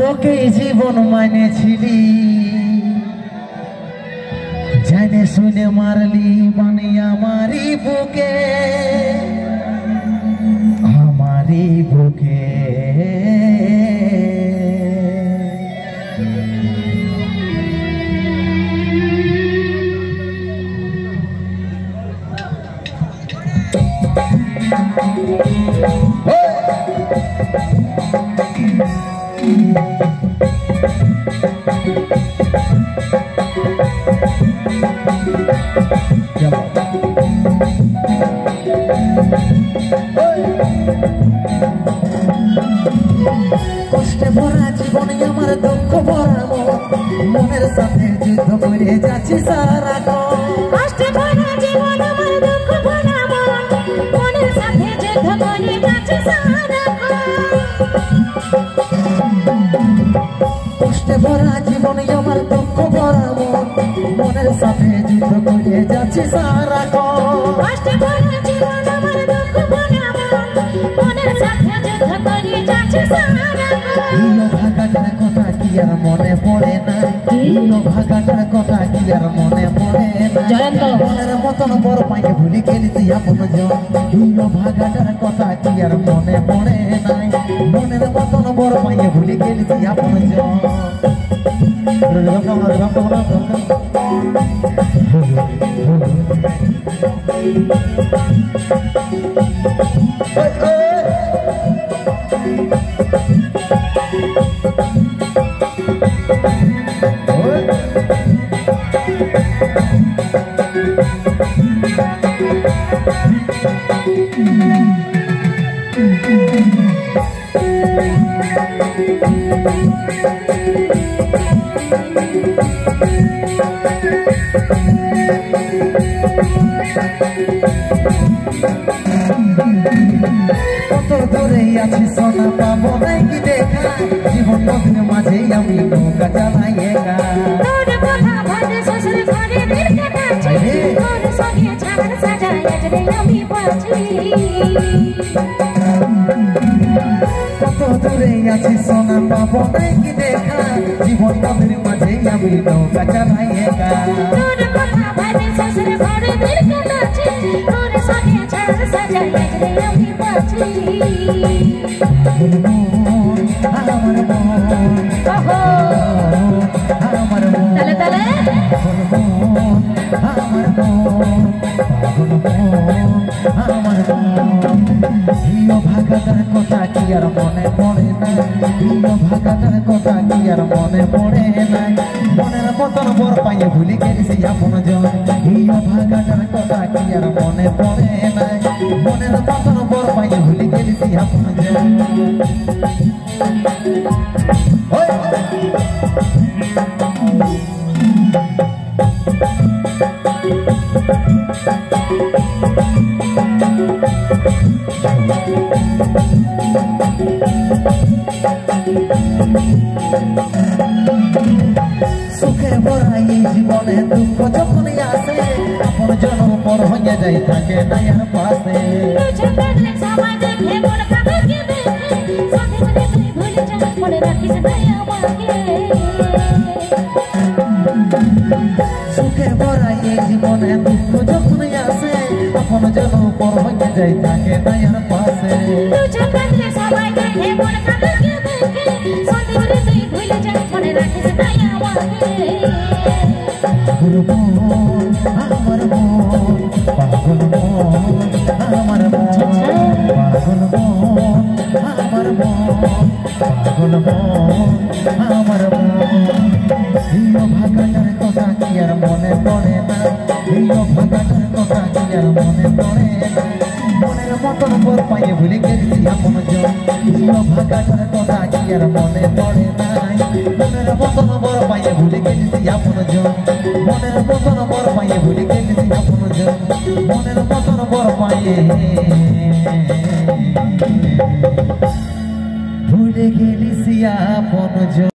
তোকে জীবন মানেছিলি, জানে শুনে মারলি মানে আমারই বুকে, আমারই বুকে। কষ্টে ভরা জীবনে আমার দুঃখ ভরা মনের সাথে যুদ্ধ করে যাচ্ছি সারাক্ষণ। কষ্টে ভরা জীবন আমার দুঃখ ভরা মনের সাথে যুদ্ধ করে যাচ্ছি সারাক্ষণ। কষ্টে ভরা জীবনে আমার দুঃখ ভরা মনের সাথে যুদ্ধ করে যাচ্ছি সারাক্ষণ। কষ্টে ভরা জীবন আমার দুঃখ ভরা মনের সাথে যুদ্ধ করে যাচ্ছি সারাক্ষণ। ভাগাটার কথা কি আর মনে পড়ে না, ভাগাটার কথা কি আর মনে পড়ে না। মনের মতন বড় পাইকে ভুলে গেলি তুই আপন জন। ভাগাটার কথা কি আর মনে পড়ে নাই, মনের মতন বড় পাইকে ভুলে গেলি তুই আপন জন। কত দূরে আছি সোনা পাবো নাই কি দেখা, জীবন নদীর মাঝে আমি নৌকা চালাই একা। তোর কথা ভাবে শ্বশুর ঘরে দিন কাটাচ্ছি, তোর সঙ্গে ছাড় সাজায় আজরে আমি বাঁচি। কত দূরে আছি সোনা পাবো নাই কি দেখা, জীবন নদীর মাঝে আমি নৌকা চালাই একা। তোর কথা ভাবে শ্বশুর ঘরে দিন কাটাচ্ছি, তোর সঙ্গে ছাড় সাজায় আজরে আমি বাঁচি। আমার মন, ওহো আমার মন, তালে তালে আমার মন, আমার মন। প্রিয় ভাগাটার কথা কি আর মনে পড়ে না, প্রিয় ভাগাটার কথা কি আর মনে পড়ে না। মনের মতন বর পাইয়ে ভুলে গেছি আপন জন। প্রিয় ভাগাটার কথা কি আর মনে পড়ে না, মনের মতন বর পাইয়ে ভুলে গেছি আপন জন। সুখে ভরা এই জীবনে দুঃখ যখন আসে, আপন জন পর হয়ে যাই থাকে না আর পাশে। তুঝে দেখলে সবাই দেখে মন কাঁদকে দেখে, সাথে সাথে তুই ভুলে যা মনে রাখিস তাই আমাকে। সুখে ভরা এই জীবনে দুঃখ যখন আসে, আপন জন পর হয়ে যাই থাকে না আর পাশে। তুঝে দেখলে সবাই দেখে মন কাঁদকে দেখে, সাথে সাথে তুই ভুলে যা মনে রাখিস তাই আমাকে। আমার মন, পাগল মন, আমার মন, পাগল মন, আমার মন, পাগল মন, আমার মন। প্রিয় ভাগাটার কথা কি আর মনে পড়ে না, প্রিয় ভাগাটার কথা কি আর মনে পড়ে না। মনের মতন বর পাইয়ে ভুলে গেছি আপন জন। প্রিয় ভাগাটার কথা কি আর মনে পড়ে নাই, মনের মতন বর পাইয়ে ভুলে গেছি আপন জন। মনের মতন বর পাইয়ে ভুলে গেছি আপন জন। মনের মতন বর পাইয়ে ভুলে গেছি আপন জন।